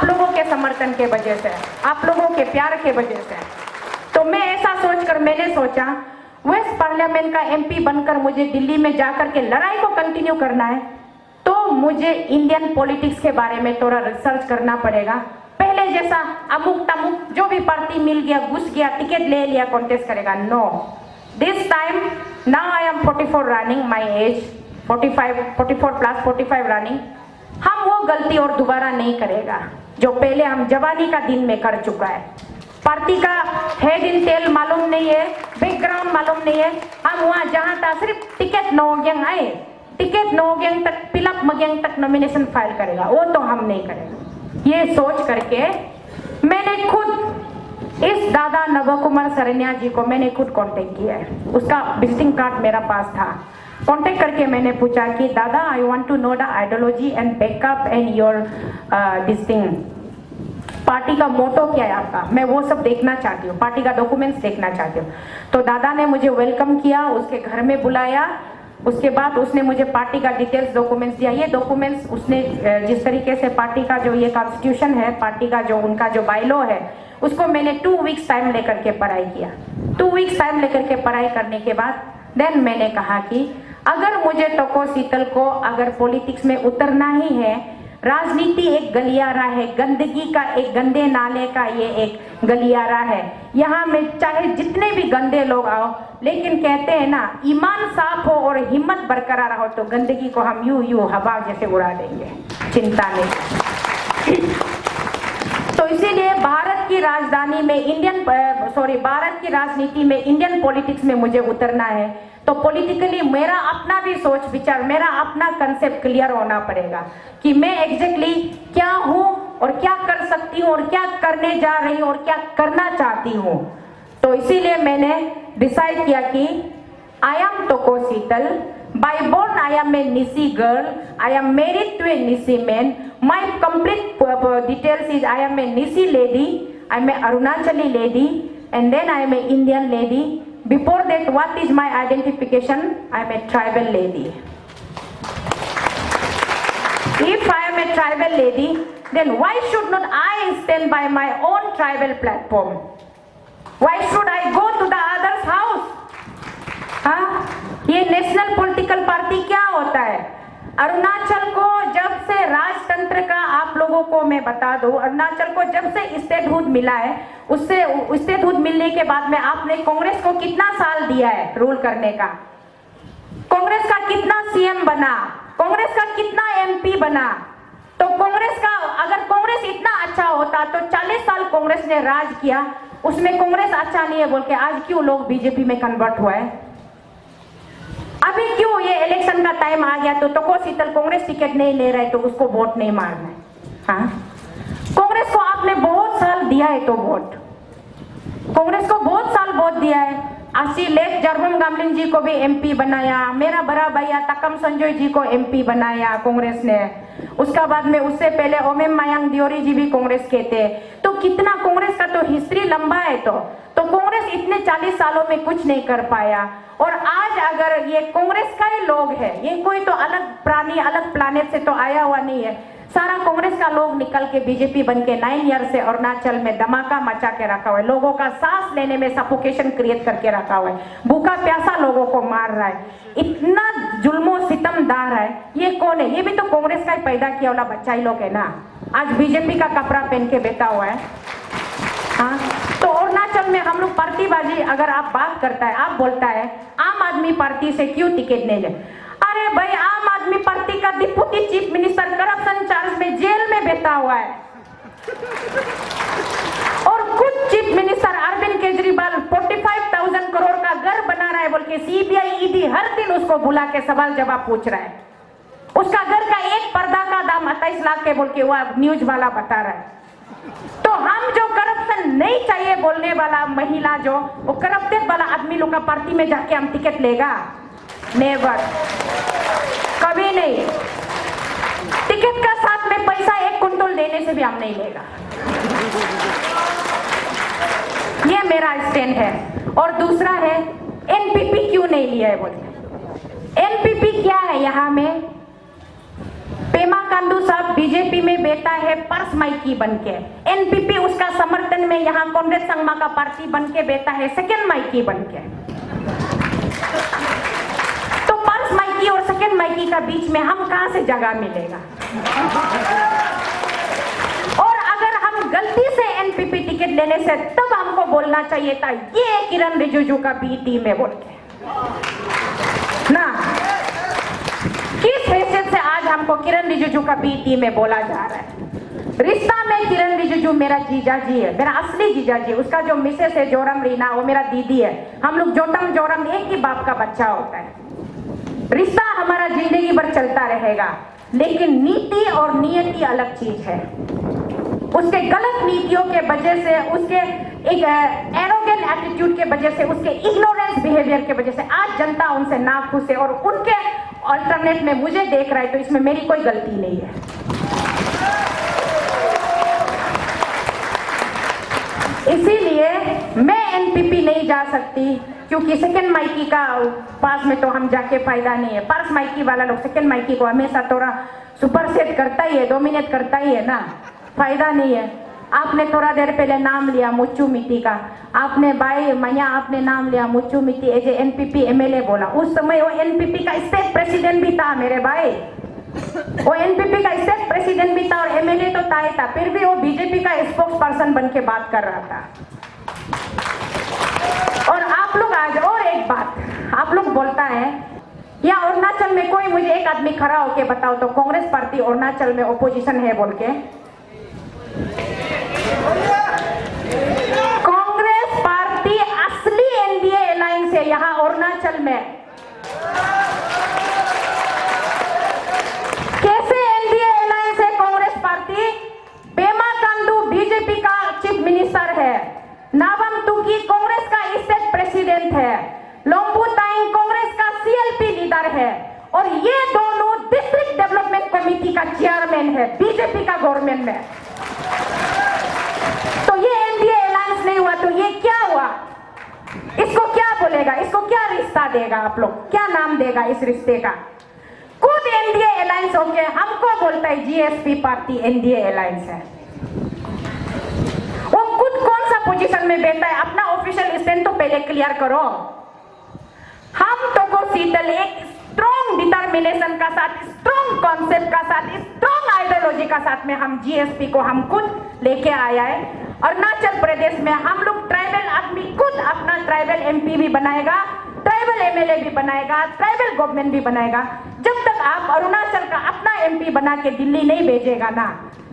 आप लोगों के समर्थन के वजह से, आप लोगों के प्यार के वजह से। तो मैं ऐसा सोचकर मैंने सोचा वेस्ट पार्लियामेंट का एमपी बनकर मुझे दिल्ली में जाकर के लड़ाई को कंटिन्यू करना है, तो मुझे इंडियन पॉलिटिक्स के बारे में थोड़ा रिसर्च करना पड़ेगा। पहले जैसा अमुक तमुक जो भी पार्टी मिल गया, घुस गया, टिकट ले लिया, कॉन्टेस्ट करेगा, no. This time now I am 44 running, my age 44 plus 45 running. हम वो गलती और दोबारा नहीं करेगा जो पहले हम जवानी का दिन में कर चुका है। पार्टी का हेड इन टेल मालूम नहीं है, बैकग्राउंड मालूम नहीं है। हम वहाँ जहाँ था सिर्फ टिकट नोगेंग आए, टिकट नोगेंग तक पिलअप मगेंग तक नॉमिनेशन फाइल करेगा, वो तो हम नहीं करेगा। ये सोच करके मैंने खुद इस दादा नव कुमार सरन्या जी को मैंने खुद कांटेक्ट किया है। उसका विजिटिंग कार्ड मेरा पास था। कांटेक्ट करके मैंने पूछा कि दादा I want to know the ideology and backup and your this thing, party का मोटो क्या है आपका, मैं वो सब देखना चाहती हूँ, पार्टी का डॉक्यूमेंट्स देखना चाहती हूँ। तो दादा ने मुझे वेलकम किया, उसके घर में बुलाया। उसके बाद उसने मुझे पार्टी का डिटेल्स डॉक्यूमेंट्स दिया। ये डॉक्यूमेंट्स उसने जिस तरीके से पार्टी का जो ये कॉन्स्टिट्यूशन है, पार्टी का जो उनका जो बायलॉ है, उसको मैंने 2 वीक्स टाइम लेकर के पढ़ाई किया। 2 वीक्स टाइम लेकर के पढ़ाई करने के बाद देन मैंने कहा कि अगर मुझे टोको शीतल को अगर पॉलिटिक्स में उतरना ही है, राजनीति एक गलियारा है, गंदगी का एक, गंदे नाले का ये एक गलियारा है। यहाँ में चाहे जितने भी गंदे लोग आओ, लेकिन कहते हैं ना ईमान साफ हो और हिम्मत बरकरार हो तो गंदगी को हम यूं हवा जैसे उड़ा देंगे, चिंता नहीं। तो इसीलिए भारत की राजधानी में भारत की राजनीति में, इंडियन पॉलिटिक्स में मुझे उतरना है, तो पॉलिटिकली मेरा अपना भी सोच विचार, मेरा अपना कंसेप्ट क्लियर होना पड़ेगा कि मैं एग्जैक्टली क्या हूँ और क्या कर सकती हूँ और क्या करने जा रही हूँ और क्या करना चाहती हूँ। तो इसीलिए मैंने डिसाइड किया कि आई एम टोको शीतल, by born I am a Nisi girl, I am married to a Nisi man, my complete details is I am a Nisi lady, I am a Arunachali lady, and then I am a Indian lady. Before that, what is my identification? I am a tribal lady. If I am a tribal lady, then why should not I stand by my own tribal platform? Why should I go to the other's house? हाँ, ये national political party क्या होता है? अरुणाचल को जब से राजतंत्र का, आप लोगों को मैं बता दूं, अरुणाचल को जब से स्टेटहुड मिला है, उससे स्टेटहुड मिलने के बाद में आपने कांग्रेस को कितना साल दिया है रूल करने का? कांग्रेस का कितना सीएम बना, कांग्रेस का कितना एमपी बना? तो कांग्रेस का, अगर कांग्रेस इतना अच्छा होता तो 40 साल कांग्रेस ने राज किया, उसमें कांग्रेस अच्छा नहीं है बोल के आज क्यों लोग बीजेपी में कन्वर्ट हुआ है? अभी क्यों ये इलेक्शन का टाइम आ गया तो टोको शीतल कांग्रेस टिकट नहीं ले रहे तो उसको वोट नहीं मारना है? हाँ, कांग्रेस को आपने बहुत साल दिया है तो वोट, कांग्रेस को बहुत साल वोट दिया है। आशी लेख जरबम गामलिन जी को भी एमपी बनाया, मेरा बड़ा भैया तकम संजय जी को एमपी बनाया कांग्रेस ने। उसका बाद में उससे पहले ओमेम मायांग दियोरी जी भी कांग्रेस के थे। तो कितना कांग्रेस का तो हिस्ट्री लंबा है। तो कांग्रेस इतने 40 सालों में कुछ नहीं कर पाया। और आज अगर ये कांग्रेस का ही लोग है, ये कोई तो अलग प्राणी, अलग प्लानेट से तो आया हुआ नहीं है, सारा कांग्रेस का लोग निकल के बीजेपी बन के 9 ईयर से अरुणाचल में धमाका मचा के रखा हुआ है, लोगों का सांस लेने में सफोकेशन क्रिएट करके रखा हुआ है, भूखा प्यासा लोगों को मार रहा है, इतना जुल्मो सितमदार है। ये कौन है? ये भी तो कांग्रेस का ही पैदा किया वाला बच्चा ही लोग है ना, आज बीजेपी का कपड़ा पहन के बैठा हुआ है। हाँ, तो अरुणाचल में हम लोग पार्टीबाजी, अगर आप बात करता है, आप बोलता है आम आदमी पार्टी से क्यों टिकट नहीं ले? अरे भाई, आम आदमी पार्टी का deputy chief minister corruption charge में जेल में बैठा हुआ है और खुद चीफ मिनिस्टर अरविंद केजरीवाल 45,000 करोड़ का घर बना रहा है बोल के सीबीआई ईडी हर दिन उसको बुला के सवाल जवाब पूछ रहा है। उसका घर का एक पर्दा का दाम 28 लाख के बोल के वो न्यूज वाला बता रहा है। तो हम जो करप्शन नहीं चाहिए बोलने वाला महिला, जो वो करप्टेड वाला आदमी लोग का पार्टी में जाके हम टिकट लेगा? नेवर, कभी नहीं। टिकट का साथ में पैसा 1 कुंटल देने से भी हम नहीं लेगा। ये मेरा स्टैंड है। और दूसरा है एनपीपी क्यों नहीं लिया है बोलते। एनपीपी क्या है? यहाँ में पेमा खांडू साहब बीजेपी में बैठा है पर्स माइकी बनके, एनपीपी उसका समर्थन में यहाँ कांग्रेस संगमा का पार्टी बनके बैठा है सेकंड माइकी बनके। तो पर्स माइकी और सेकंड माइकी का बीच में हम कहां से जगह मिलेगा? और अगर हम गलती से एनपीपी टिकट लेने से तब हमको बोलना चाहिए था ये किरण रिजिजू का बी टीम है बोल के ना। किस हैसियत से आज हमको किरण रिजिजू का बी टीम में बोला जा रहा है? रिश्ता में किरण रिजिजू मेरा जीजा जी है, मेरा असली जीजा जी। उसका जो मिसेस है जोरम रीना, वो मेरा दीदी है। हम लोग जोटम जोरम एक ही बाप का बच्चा होता है। रिश्ता हमारा जिंदगी भर चलता रहेगा, लेकिन नीति और नियति अलग चीज है। उसके गलत नीतियों के वजह से, उसके एक एरोगेंट एटीट्यूड के वजह से, उसके इग्नोरेंस बिहेवियर के वजह से आज जनता उनसे नाखुश है और उनके अल्टरनेट में मुझे देख रहा है, तो इसमें मेरी कोई गलती नहीं है। इसीलिए मैं एनपीपी नहीं जा सकती, क्योंकि सेकंड माइकी का पास में तो हम जाके फायदा नहीं है। पर्स माइकी वाला लोग सेकंड माइकी को हमेशा थोड़ा सुपरसेट करता ही है, डोमिनेट करता ही है ना, फायदा नहीं है। आपने थोड़ा देर पहले नाम लिया मुच्चू मिट्टी का, आपने भाई मैया आपने नाम लिया मुच्चू मिट्टी एज एनपीपी एमएलए बोला। उस समय वो एनपीपी का स्टेट प्रेसिडेंट भी था मेरे भाई, वो एनपीपी का स्टेट प्रेसिडेंट भी था और एमएलए तो था ही था, फिर भी वो बीजेपी का स्पोक्स पर्सन बन के बात कर रहा था। और आप लोग आज और एक बात आप लोग बोलता है, या अरुणाचल में कोई मुझे एक आदमी खड़ा होके बताओ तो कांग्रेस पार्टी अरुणाचल में ओपोजिशन है बोल के। कांग्रेस पार्टी असली एनडीए अलायंस है यहाँ अरुणाचल में। कैसे एनडीए अलायंस है कांग्रेस पार्टी? पेमा खांडू बीजेपी का चीफ मिनिस्टर है, नाबम तुकी कांग्रेस का स्टेट प्रेसिडेंट है, लोम्बू ताइंग कांग्रेस का सीएलपी लीडर है, और ये दोनों डिस्ट्रिक्ट डेवलपमेंट कमेटी का चेयरमैन है बीजेपी का गवर्नमेंट में। तो ये एनडीए अलायंस नहीं हुआ तो ये क्या हुआ? इसको क्या बोलेगा? इसको क्या रिश्ता देगा? आप लोग क्या नाम देगा इस रिश्ते का? खुद एनडीए अलायंस होके हमको बोलता है जीएसपी पार्टी एनडीए अलायंस है। वो खुद कौन सा पोजीशन में बैठा है? अपना ऑफिशियल स्टैंड तो पहले क्लियर करो। हम तो को शीतल एक स्ट्रॉन्ग डिटर्मिनेशन का साथ, स्ट्रॉन्ग कॉन्सेप्ट का साथ, स्ट्रॉन्ग आइडियोलॉजी का साथ में हम जीएसपी को हम खुद लेके आया है। अरुणाचल प्रदेश में हम लोग ट्राइबल आदमी खुद अपना ट्राइबल एमपी भी बनाएगा, ट्राइबल एमएलए भी बनाएगा, ट्राइबल गवर्नमेंट भी बनाएगा। जब तक आप अरुणाचल का अपना एमपी बना के दिल्ली नहीं भेजेगा ना,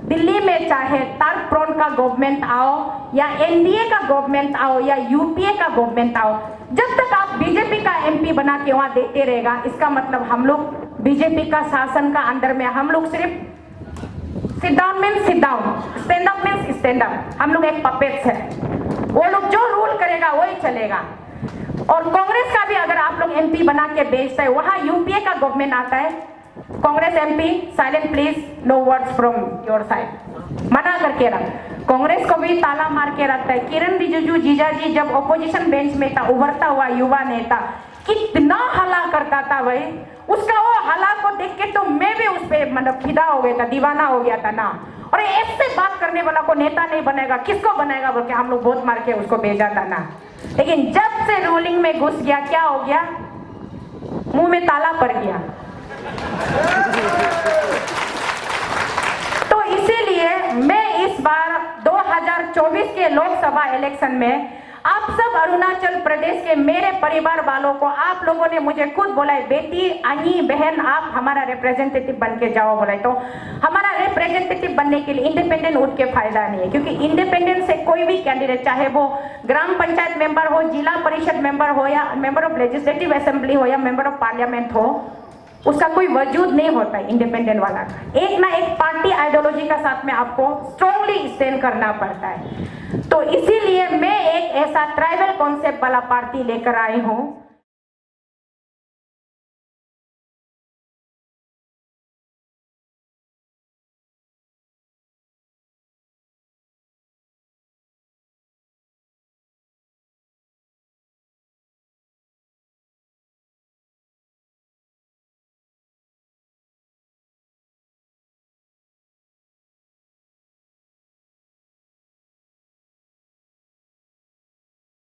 दिल्ली में चाहे तारप्रोन का गवर्नमेंट आओ या एनडीए का गवर्नमेंट आओ या यूपीए का गवर्नमेंट आओ, जब तक आप बीजेपी का एमपी बना के वहां देते रहेगा, इसका मतलब हम लोग बीजेपी का शासन का अंदर में हम लोग सिर्फ sit down means sit down, stand up means stand up, हम लोग एक पपेट्स है। वो लोग जो रूल करेगा वही चलेगा। और कांग्रेस का भी अगर आप लोग एमपी बना के भेजते हैं, वहां यूपीए का गवर्नमेंट आता है, Congress MP silent please, no words from your side, मना करके रख। कांग्रेस को भी ताला मार के रखता है। किरण रिजिजू जीजाजी जब ऑपोजिशन बेंच में था, उभरता हुआ युवा नेता, कितना हला करता था भाई। उसका वो हला को देख के तो मैं भी उस पर मतलब फिदा हो गया था, दीवाना हो गया था ना। और ऐसे बात करने वाला को नेता नहीं बनेगा, किसको बनेगा बोल के हम लोग बहुत मार के उसको भेजा था ना। लेकिन जब से रूलिंग में घुस गया, क्या हो गया? मुंह में ताला पड़ गया। तो इसीलिए मैं इस बार 2024 के लोकसभा इलेक्शन में आप सब अरुणाचल प्रदेश के मेरे परिवार वालों को, आप लोगों ने मुझे खुद बोला है बेटी अनी बहन आप हमारा रिप्रेजेंटेटिव बन के जाओ बोला है। तो हमारा रिप्रेजेंटेटिव बनने के लिए इंडिपेंडेंट उठ के फायदा नहीं है, क्योंकि इंडिपेंडेंट से कोई भी कैंडिडेट, चाहे वो ग्राम पंचायत मेंबर हो, जिला परिषद मेंबर हो, या मेंबर ऑफ लेजिस्लेटिव असेंबली हो, या मेंबर ऑफ पार्लियामेंट हो, उसका कोई वजूद नहीं होता है इंडिपेंडेंट वाला का। एक ना एक पार्टी आइडियोलॉजी का साथ में आपको स्ट्रांगली स्टैंड करना पड़ता है। तो इसीलिए मैं एक ऐसा ट्राइबल कॉन्सेप्ट वाला पार्टी लेकर आई हूँ